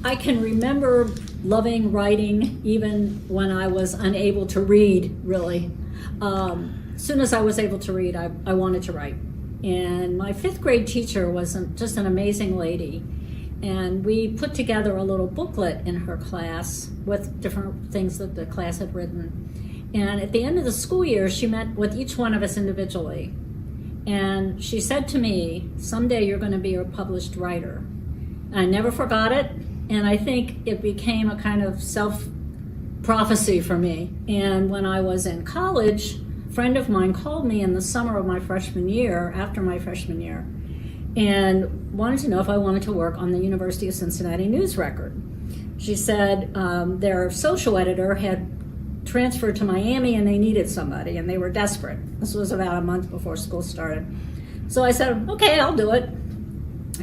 I can remember loving writing even when I was unable to read, really. As soon as I was able to read, I wanted to write. And my 5th grade teacher was just an amazing lady. And we put together a little booklet in her class with different things that the class had written. And at the end of the school year, she met with each one of us individually. And she said to me, someday you're going to be a published writer. And I never forgot it. And I think it became a kind of self-prophecy for me. And when I was in college, a friend of mine called me in the summer of my freshman year, after my freshman year, and wanted to know if I wanted to work on the University of Cincinnati News Record. She said their social editor had transferred to Miami and they needed somebody and they were desperate. This was about a month before school started. So I said, okay, I'll do it.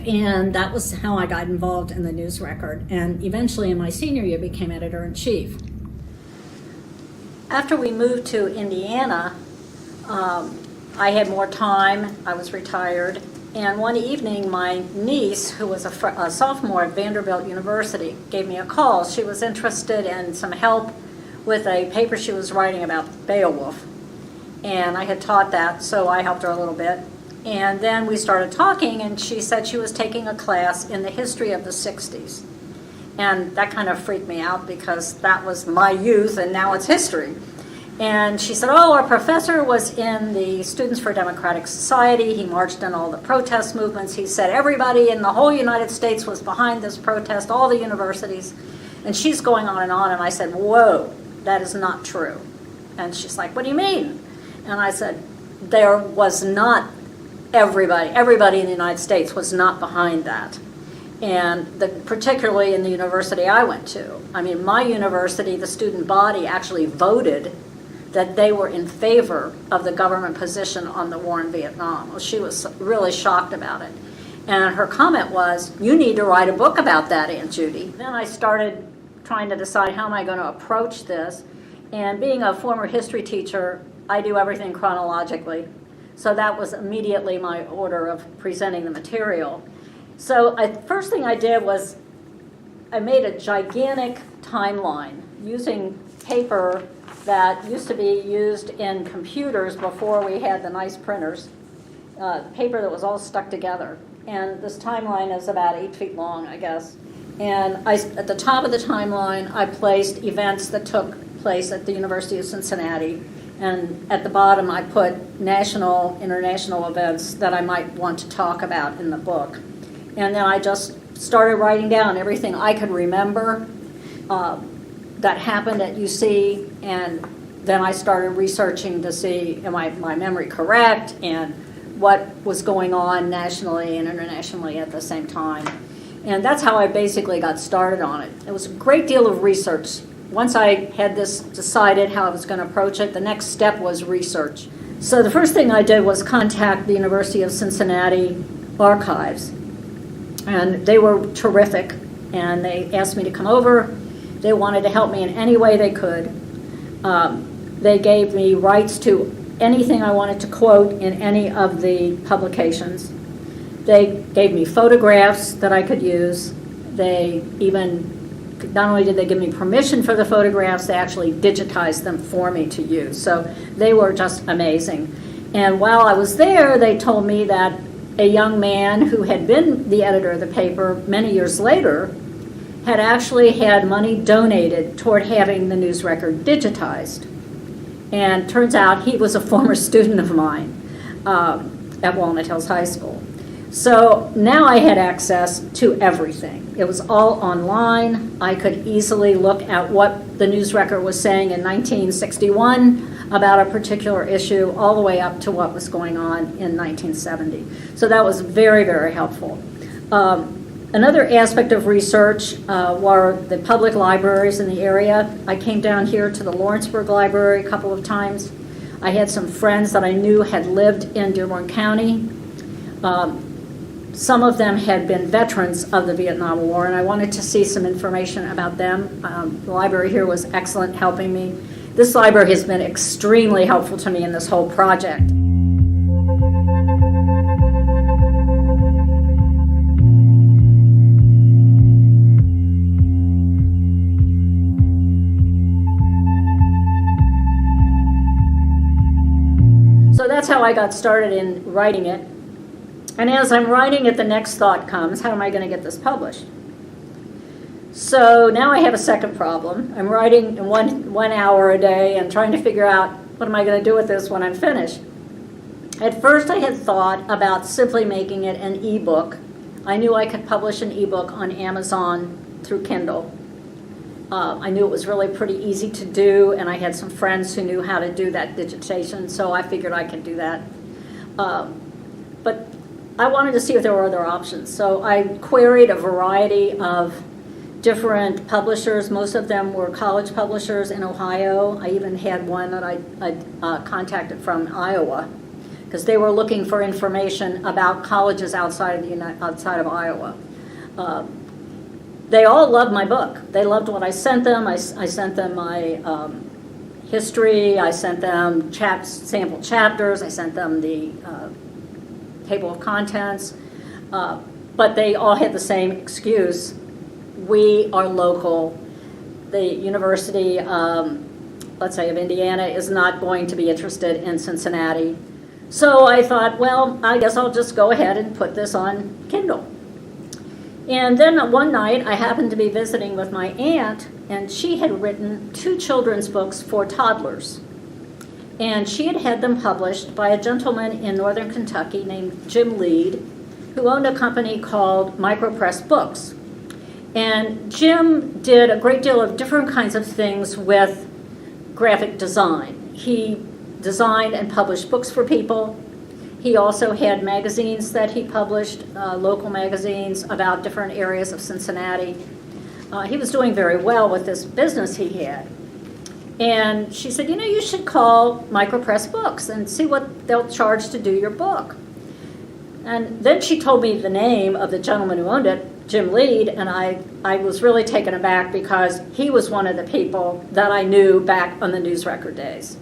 And that was how I got involved in the News Record. And eventually in my senior year became editor-in-chief. After we moved to Indiana, I had more time. I was retired. And one evening, my niece, who was a sophomore at Vanderbilt University, gave me a call. She was interested in some help with a paper she was writing about Beowulf. And I had taught that, so I helped her a little bit. And then we started talking, and she said she was taking a class in the history of the 60s. And that kind of freaked me out because that was my youth, and now it's history. And she said, oh, our professor was in the Students for Democratic Society. He marched in all the protest movements. He said everybody in the whole United States was behind this protest, all the universities. And she's going on. And I said, whoa, that is not true. And she's like, what do you mean? And I said, there was not everybody in the United States was not behind that. And particularly in the university I went to. I mean, my university, the student body actually voted that they were in favor of the government position on the war in Vietnam. Well, she was really shocked about it. And her comment was, you need to write a book about that, Aunt Judy. Then I started trying to decide how am I going to approach this. And being a former history teacher, I do everything chronologically. So that was immediately my order of presenting the material. So first thing I did was I made a gigantic timeline using paper that used to be used in computers before we had the nice printers, paper that was all stuck together. And this timeline is about 8 feet long, I guess. And at the top of the timeline, I placed events that took place at the University of Cincinnati. And at the bottom, I put national, international events that I might want to talk about in the book. And then I just started writing down everything I could remember that happened at UC, and then I started researching to see, am my memory correct, and what was going on nationally and internationally at the same time. And that's how I basically got started on it. It was a great deal of research. Once I had this decided how I was going to approach it, the next step was research. So the first thing I did was contact the University of Cincinnati archives. And they were terrific, and they asked me to come over. They wanted to help me in any way they could. They gave me rights to anything I wanted to quote in any of the publications. They gave me photographs that I could use. They even, not only did they give me permission for the photographs, they actually digitized them for me to use. So they were just amazing. And while I was there, they told me that a young man who had been the editor of the paper many years later had actually had money donated toward having the news record digitized. And turns out he was a former student of mine at Walnut Hills High School. So now I had access to everything. It was all online. I could easily look at what the news record was saying in 1961 about a particular issue, all the way up to what was going on in 1970. So that was very, very helpful. Another aspect of research were the public libraries in the area. I came down here to the Lawrenceburg Library a couple of times. I had some friends that I knew had lived in Dearborn County. Some of them had been veterans of the Vietnam War, and I wanted to see some information about them. The library here was excellent, helping me. This library has been extremely helpful to me in this whole project. how I got started in writing it. And as I'm writing it, the next thought comes, how am I going to get this published? So now I have a second problem. I'm writing in one hour a day and trying to figure out what am I going to do with this when I'm finished. At first I had thought about simply making it an ebook. I knew I could publish an ebook on Amazon through Kindle. I knew it was really pretty easy to do, and I had some friends who knew how to do that digitation, so I figured I could do that. But I wanted to see if there were other options. So I queried a variety of different publishers. Most of them were college publishers in Ohio. I even had one that I contacted from Iowa, because they were looking for information about colleges outside of Iowa. They all loved my book. They loved what I sent them. I sent them my history. I sent them sample chapters. I sent them the table of contents. But they all had the same excuse. We are local. The University, let's say, of Indiana is not going to be interested in Cincinnati. So I thought, well, I guess I'll just go ahead and put this on Kindle. And then one night I happened to be visiting with my aunt, and she had written 2 children's books for toddlers. And she had had them published by a gentleman in northern Kentucky named Jim Lead, who owned a company called Micropress Books. And Jim did a great deal of different kinds of things with graphic design. He designed and published books for people. He also had magazines that he published, local magazines about different areas of Cincinnati. He was doing very well with this business he had. And she said, you should call Micropress Books and see what they'll charge to do your book. And then she told me the name of the gentleman who owned it, Jim Lead, and I was really taken aback because he was one of the people that I knew back on the news record days.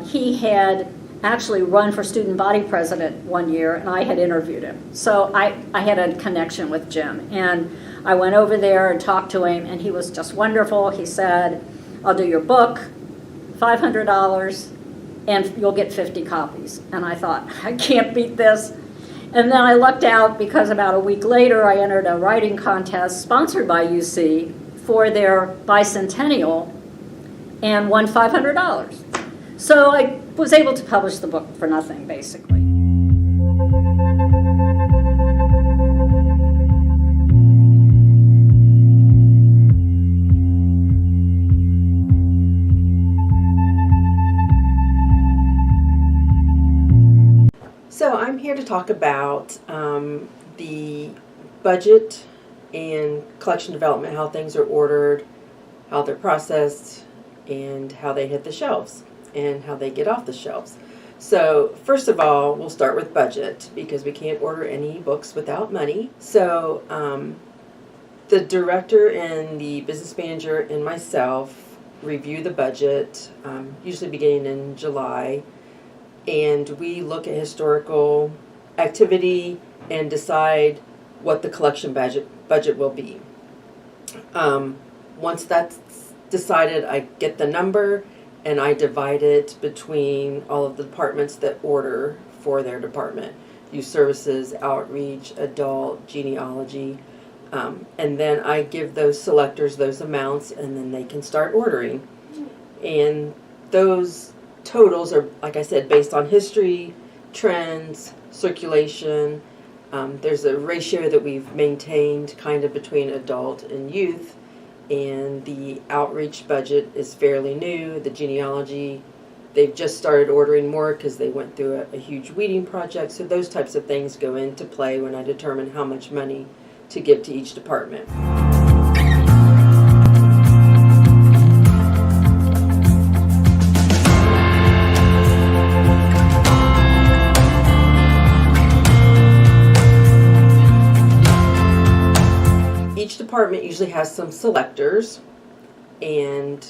He had actually run for student body president one year, and I had interviewed him. So I had a connection with Jim, and I went over there and talked to him, and he was just wonderful. He said, I'll do your book, $500, and you'll get 50 copies. And I thought, I can't beat this. And then I lucked out because about a week later I entered a writing contest sponsored by UC for their bicentennial and won $500. So I was able to publish the book for nothing, basically. So I'm here to talk about the budget and collection development, how things are ordered, how they're processed, and how they hit the shelves, and how they get off the shelves. So first of all, we'll start with budget, because we can't order any books without money. So the director and the business manager and myself review the budget, usually beginning in July, and we look at historical activity and decide what the collection budget will be. Once that's decided, I get the number and I divide it between all of the departments that order for their department. Youth Services, Outreach, Adult, Genealogy, and then I give those selectors those amounts, and then they can start ordering. And those totals are, like I said, based on history, trends, circulation. There's a ratio that we've maintained kind of between adult and youth, and the outreach budget is fairly new. The genealogy, they've just started ordering more because they went through a huge weeding project. So those types of things go into play when I determine how much money to give to each department. Each department usually has some selectors, and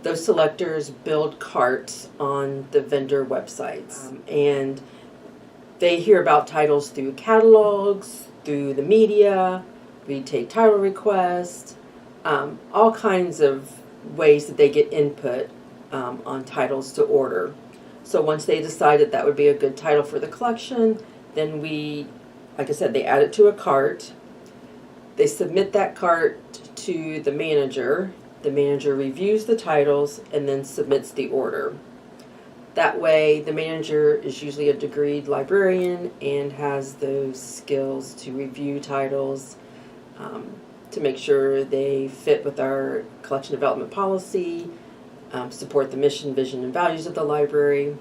those selectors build carts on the vendor websites. And they hear about titles through catalogs, through the media. We take title requests, all kinds of ways that they get input on titles to order. So once they decided that would be a good title for the collection, then we, like I said, they add it to a cart. They submit that cart to the manager. The manager reviews the titles and then submits the order. That way, the manager is usually a degreed librarian and has those skills to review titles, to make sure they fit with our collection development policy, support the mission, vision, and values of the library.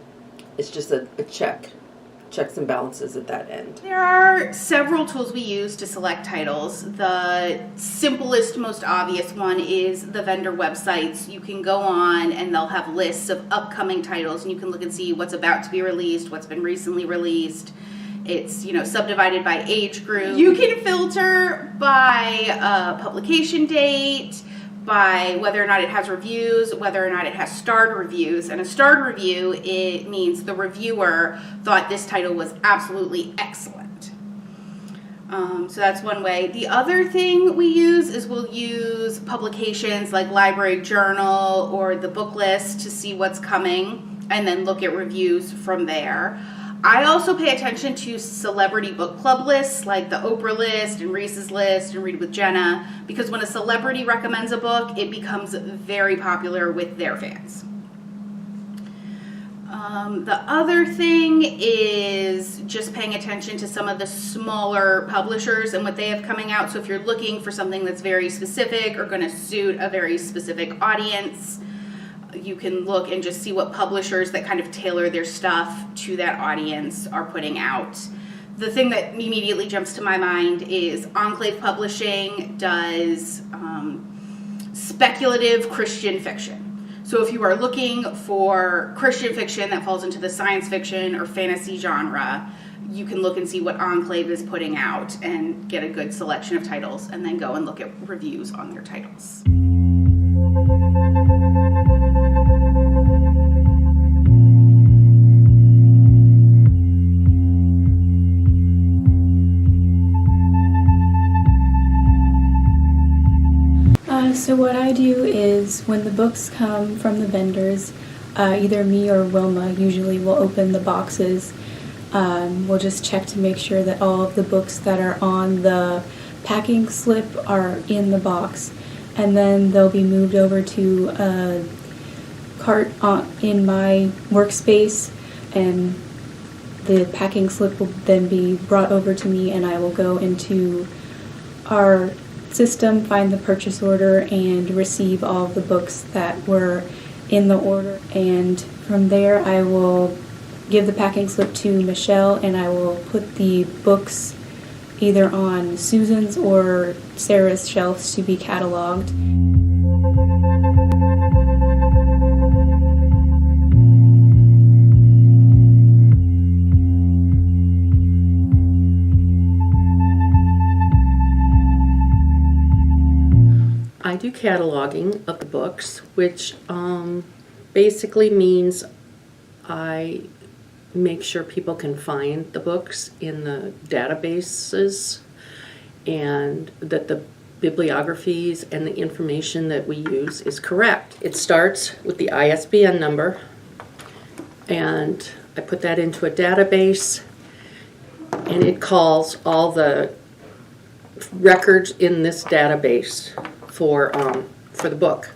It's just a checks and balances at that end. There are several tools we use to select titles. The simplest, most obvious one is the vendor websites. You can go on and they'll have lists of upcoming titles, and you can look and see what's about to be released, what's been recently released. It's, subdivided by age group. You can filter by publication date, by whether or not it has reviews, whether or not it has starred reviews. And a starred review, it means the reviewer thought this title was absolutely excellent. So that's one way. The other thing we use is we'll use publications like Library Journal or the book list to see what's coming and then look at reviews from there. I also pay attention to celebrity book club lists like the Oprah list and Reese's list and Read with Jenna, because when a celebrity recommends a book, it becomes very popular with their fans. The other thing is just paying attention to some of the smaller publishers and what they have coming out. So if you're looking for something that's very specific or going to suit a very specific audience, you can look and just see what publishers that kind of tailor their stuff to that audience are putting out. The thing that immediately jumps to my mind is Enclave Publishing does speculative Christian fiction. So if you are looking for Christian fiction that falls into the science fiction or fantasy genre, you can look and see what Enclave is putting out and get a good selection of titles, and then go and look at reviews on their titles. So what I do is when the books come from the vendors, either me or Wilma usually will open the boxes. We'll just check to make sure that all of the books that are on the packing slip are in the box, and then they'll be moved over to a cart in my workspace, and the packing slip will then be brought over to me, and I will go into our system, find the purchase order, and receive all of the books that were in the order. And from there I will give the packing slip to Michelle, and I will put the books either on Susan's or Sarah's shelves to be cataloged. I do cataloging of the books, which basically means I make sure people can find the books in the databases, and that the bibliographies and the information that we use is correct. It starts with the ISBN number, and I put that into a database, and it calls all the records in this database for the book.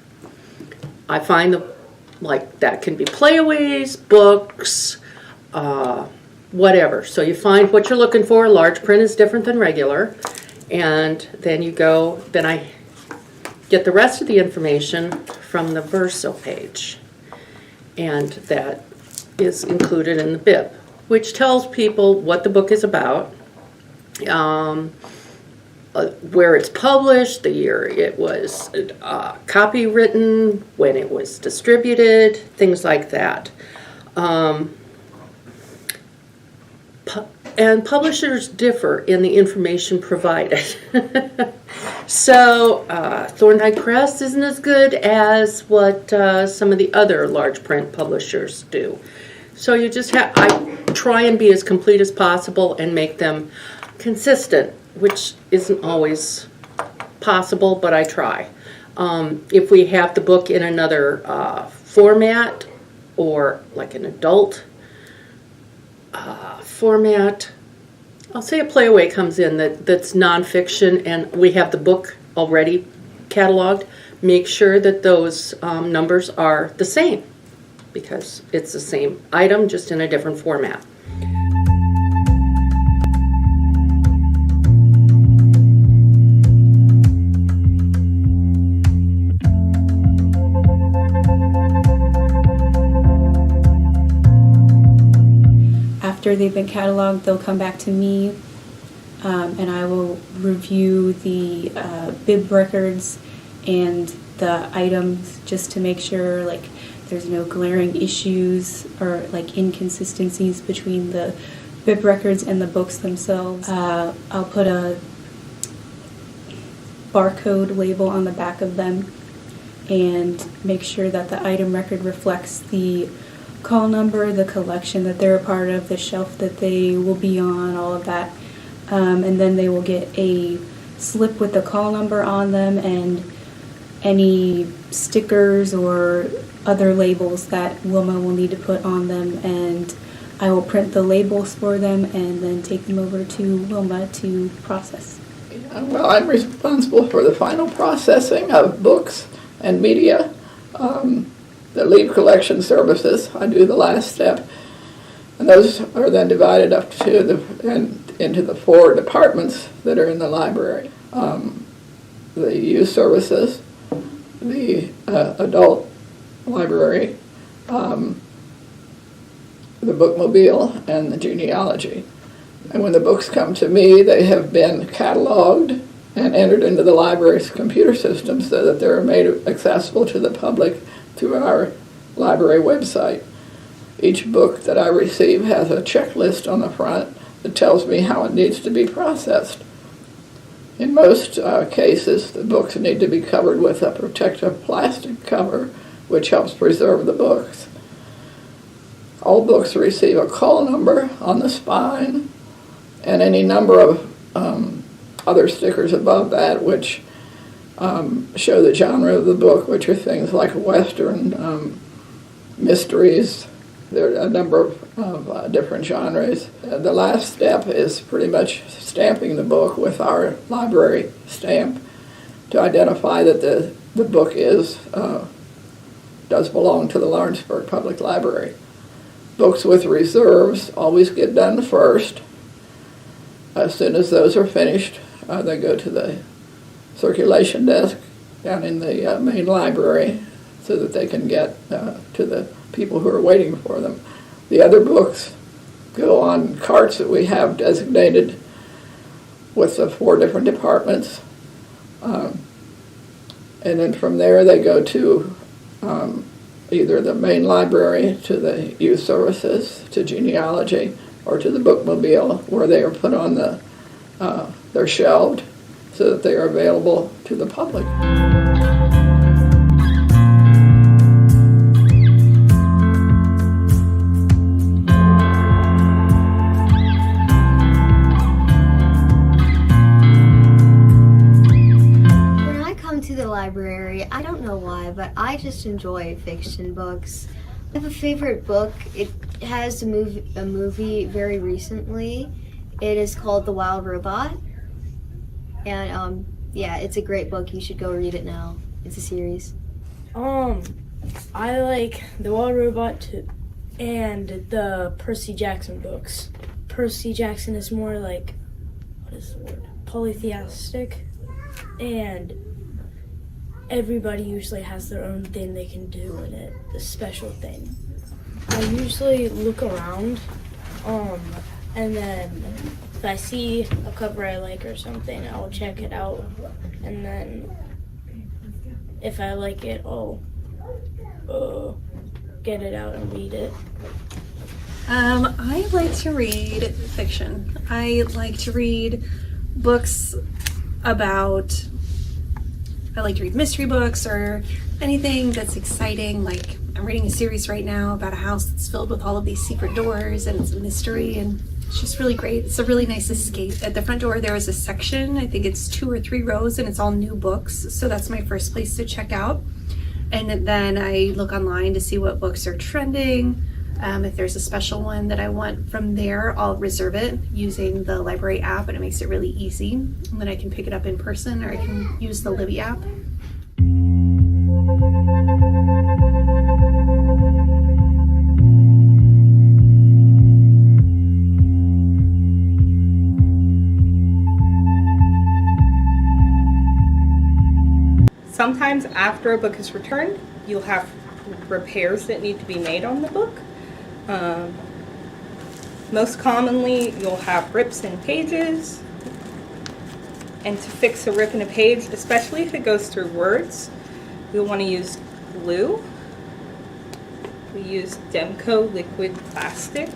I find that can be playaways, books, whatever. So you find what you're looking for. Large print is different than regular, and then I get the rest of the information from the Verso page, and that is included in the bib, which tells people what the book is about, where it's published, the year it was copywritten, when it was distributed, things like that. And publishers differ in the information provided. So Thorndike Press isn't as good as what some of the other large print publishers do. So you just I try and be as complete as possible and make them consistent, which isn't always possible, but I try. If we have the book in another format, or like an adult format. I'll say a playaway comes in that's nonfiction and we have the book already cataloged. Make sure that those numbers are the same because it's the same item just in a different format. After they've been cataloged, they'll come back to me, and I will review the bib records and the items just to make sure like there's no glaring issues or like inconsistencies between the bib records and the books themselves. I'll put a barcode label on the back of them and make sure that the item record reflects the call number, the collection that they're a part of, the shelf that they will be on, all of that. And then they will get a slip with the call number on them and any stickers or other labels that Wilma will need to put on them. And I will print the labels for them and then take them over to Wilma to process. Well, I'm responsible for the final processing of books and media. The leave collection services, I do the last step, and those are then divided up to into the 4 departments that are in the library. The youth services, the adult library, the bookmobile, and the genealogy. And when the books come to me, they have been cataloged and entered into the library's computer system so that they're made accessible to the public through our library website. Each book that I receive has a checklist on the front that tells me how it needs to be processed. In most cases, the books need to be covered with a protective plastic cover, which helps preserve the books. All books receive a call number on the spine and any number of other stickers above that, which show the genre of the book, which are things like Western, mysteries. There are a number of different genres. The last step is pretty much stamping the book with our library stamp to identify that the book does belong to the Lawrenceburg Public Library. Books with reserves always get done first. As soon as those are finished, they go to the circulation desk down in the main library so that they can get to the people who are waiting for them. The other books go on carts that we have designated with the 4 different departments. And then from there they go to either the main library, to the youth services, to genealogy, or to the bookmobile, where they are put on they're shelved so that they are available to the public. When I come to the library, I don't know why, but I just enjoy fiction books. I have a favorite book. It has a movie very recently. It is called The Wild Robot. And yeah, it's a great book. You should go read it now. It's a series. I like The Wild Robot too, and the Percy Jackson books. Percy Jackson is more like, what is the word? Polytheistic, and everybody usually has their own thing they can do in it, the special thing. I usually look around, and then if I see a cover I like or something, I'll check it out, and then if I like it, I'll get it out and read it. I like to read fiction. I like to read books about, I like to read mystery books or anything that's exciting. Like I'm reading a series right now about a house that's filled with all of these secret doors and it's a mystery and it's just really great. It's a really nice escape. At the front door there is a section, I think it's 2 or 3 rows, and it's all new books. So that's my first place to check out. And then I look online to see what books are trending. If there's a special one that I want from there, I'll reserve it using the library app, and it makes it really easy. And then I can pick it up in person, or I can use the Libby app. Sometimes after a book is returned, you'll have repairs that need to be made on the book. Most commonly, you'll have rips in pages. And to fix a rip in a page, especially if it goes through words, you'll want to use glue. We use Demco liquid plastic.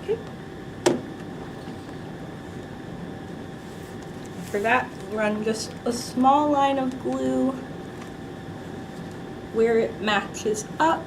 Okay. For that, run just a small line of glue where it matches up.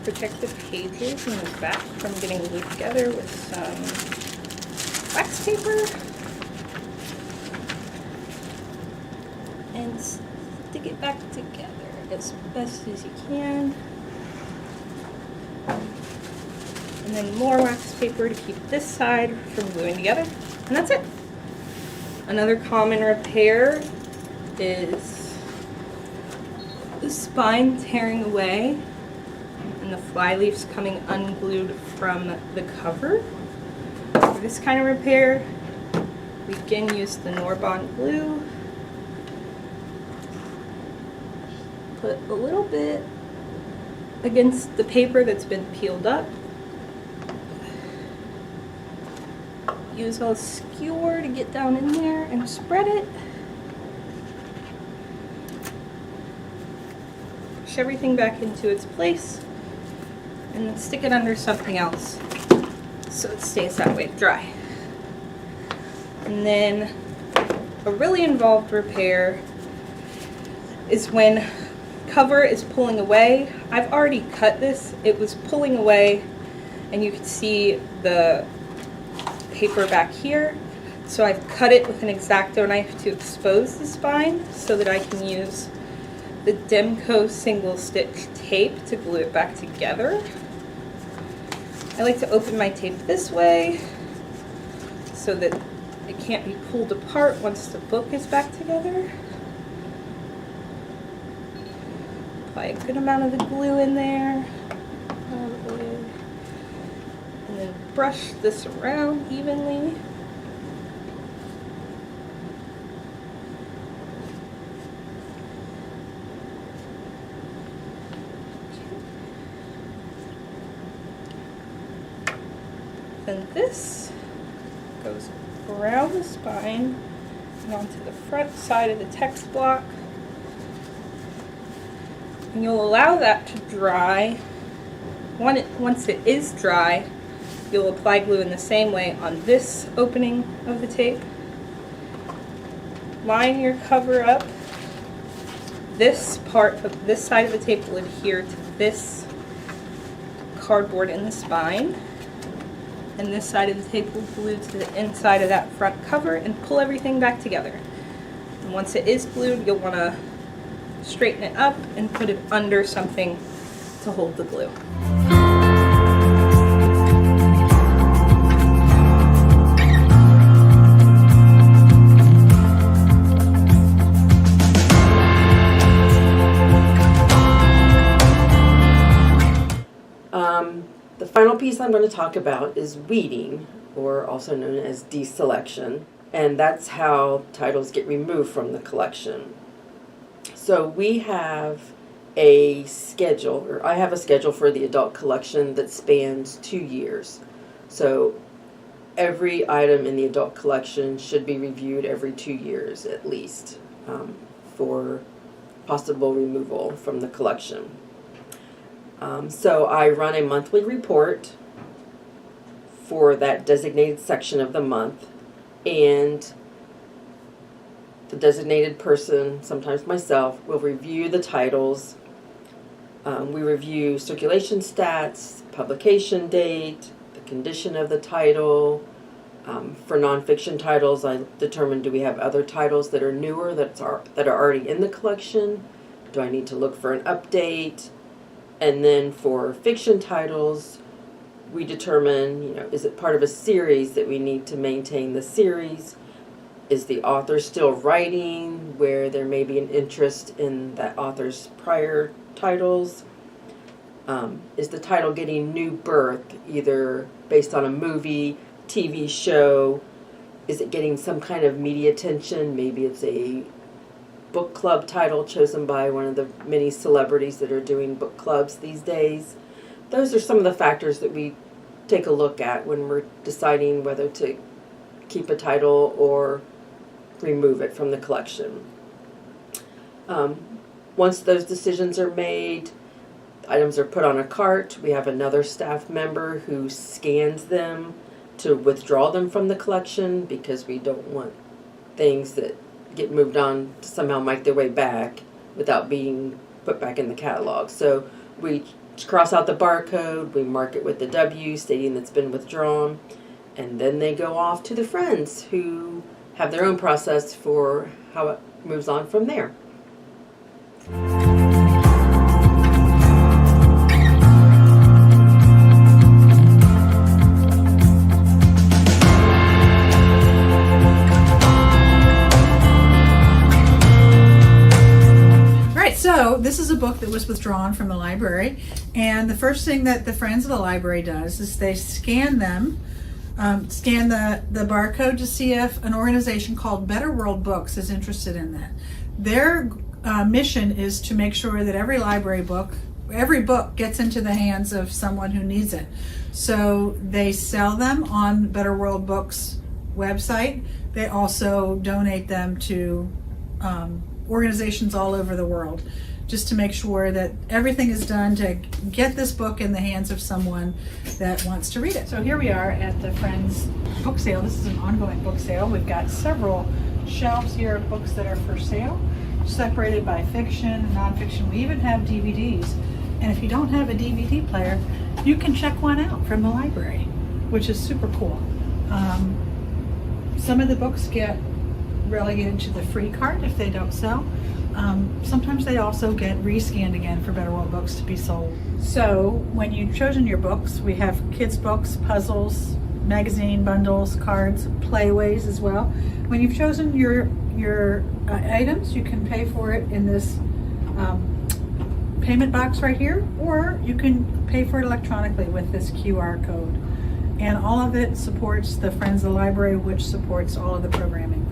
Protect the pages in the back from getting glued together with some wax paper. And stick it back together as best as you can. And then more wax paper to keep this side from gluing together. And that's it. Another common repair is the spine tearing away and the flyleafs coming unglued from the cover. For this kind of repair, we again use the Norbond glue. Put a little bit against the paper that's been peeled up. Use a skewer to get down in there and spread it. Push everything back into its place and then stick it under something else so it stays that way dry. And then a really involved repair is when cover is pulling away. I've already cut this. It was pulling away and you can see the paper back here. So I've cut it with an X-Acto knife to expose the spine so that I can use the Demco single stitch tape to glue it back together. I like to open my tape this way so that it can't be pulled apart once the book is back together. Apply a good amount of the glue in there. And then brush this around evenly. Then this goes around the spine and onto the front side of the text block. And you'll allow that to dry. Once it is dry, you'll apply glue in the same way on this opening of the tape. Line your cover up. This part of this side of the tape will adhere to this cardboard in the spine. And this side of the tape will glue to the inside of that front cover and pull everything back together. And once it is glued, you'll want to straighten it up and put it under something to hold the glue. The final piece I'm going to talk about is weeding, or also known as deselection, and that's how titles get removed from the collection. So we have a schedule, or I have a schedule for the adult collection that spans 2 years. So every item in the adult collection should be reviewed every 2 years at least for possible removal from the collection. So I run a monthly report for that designated section of the month, and the designated person, sometimes myself, will review the titles. We review circulation stats, publication date, the condition of the title. For nonfiction titles, I determine, do we have other titles that are newer that are already in the collection? Do I need to look for an update? And then for fiction titles, we determine, is it part of a series that we need to maintain the series? Is the author still writing where there may be an interest in that author's prior titles? Is the title getting new birth, either based on a movie, TV show? Is it getting some kind of media attention? Maybe it's a book club title chosen by one of the many celebrities that are doing book clubs these days. Those are some of the factors that we take a look at when we're deciding whether to keep a title or remove it from the collection. Once those decisions are made, items are put on a cart. We have another staff member who scans them to withdraw them from the collection, because we don't want things that get moved on to somehow make their way back without being put back in the catalog. So we cross out the barcode, we mark it with the W stating that's been withdrawn, and then they go off to the friends who have their own process for how it moves on from there. So this is a book that was withdrawn from the library, and the first thing that the Friends of the Library does is they scan them, scan the barcode to see if an organization called Better World Books is interested in that. Their mission is to make sure that every book gets into the hands of someone who needs it. So they sell them on Better World Books website. They also donate them to organizations all over the world, just to make sure that everything is done to get this book in the hands of someone that wants to read it. So here we are at the Friends book sale. This is an ongoing book sale. We've got several shelves here of books that are for sale, separated by fiction and nonfiction. We even have DVDs. And if you don't have a DVD player, you can check one out from the library, which is super cool. Some of the books get relegated to the free cart if they don't sell. Sometimes they also get rescanned again for Better World Books to be sold. So when you've chosen your books, we have kids books, puzzles, magazine bundles, cards, playways as well. When you've chosen your items, you can pay for it in this payment box right here, or you can pay for it electronically with this QR code. And all of it supports the Friends of the Library, which supports all of the programming.